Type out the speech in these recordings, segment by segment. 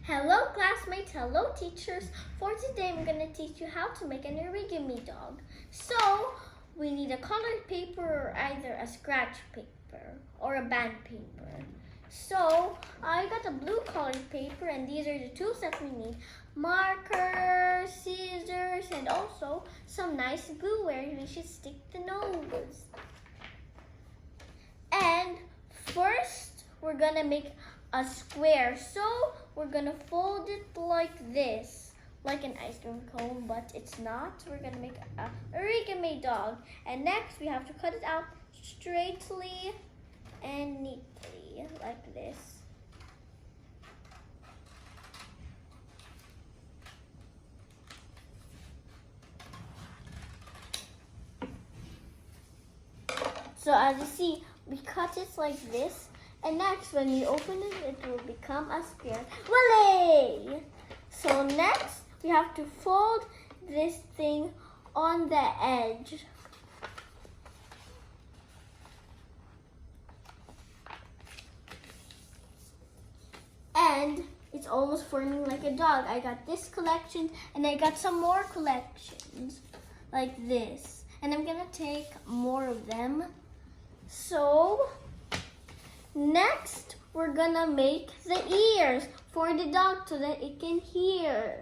Hello classmates, hello teachers. For today I'm going to teach you how to make an origami dog. So we need a colored paper or either a scratch paper or a band paper. So I got a blue colored paper and these are the tools that we need. Markers, scissors, and also some nice glue where we should stick the nose. And first we're going to make a square. So we're gonna fold it like this, like an ice cream cone, but it's not. We're gonna make a origami dog. And next we have to cut it out straightly and neatly, like this. So as you see, we cut it like this. And next, when you open it, it will become a square. Volley! So next, we have to fold this thing on the edge. And it's almost forming like a dog. I got this collection, and I got some more collections, like this. And I'm gonna take more of them. So next, we're gonna make the ears for the dog so that it can hear.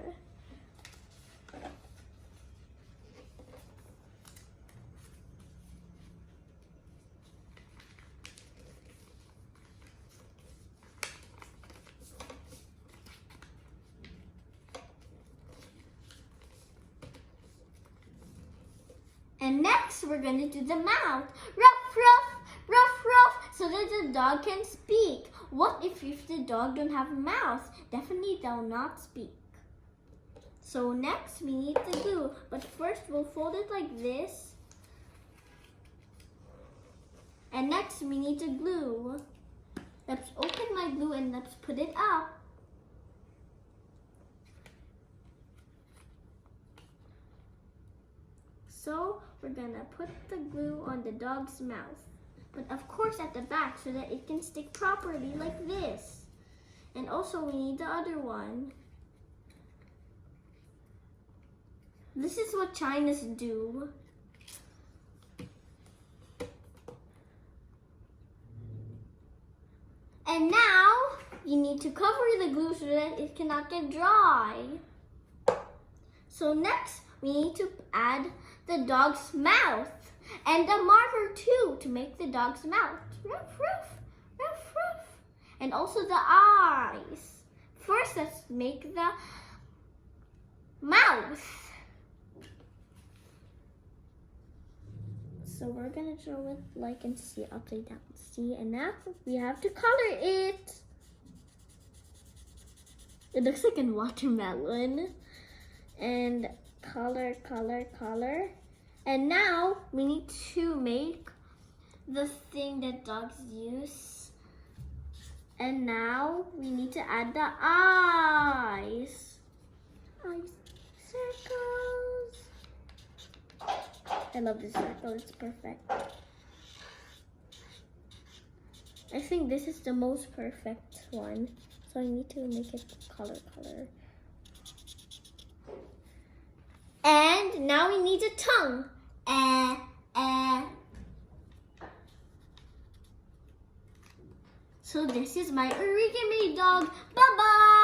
And next, we're gonna do the mouth. Ruff, ruff, ruff, ruff, so that the dog can speak. What if the dog don't have a mouth? Definitely they'll not speak. So next we need the glue, but first we'll fold it like this. And next we need the glue. Let's open my glue and let's put it up. So we're gonna put the glue on the dog's mouth. But of course at the back so that it can stick properly like this. And also we need the other one. This is what Chinas do. And now you need to cover the glue so that it cannot get dry. So next we need to add the dog's mouth. And a marker too to make the dog's mouth. Ruff, ruff, ruff, ruff. And also the eyes. First, let's make the mouth. So we're gonna draw it like and see upside down. See, and now we have to color it. It looks like a watermelon. And color, color, color. And now we need to make the thing that dogs use. And now we need to add the eyes. Eyes, circles. I love this circle, it's perfect. I think this is the most perfect one. So I need to make it color, color. And now we need a tongue. So this is my origami dog. Bye-bye.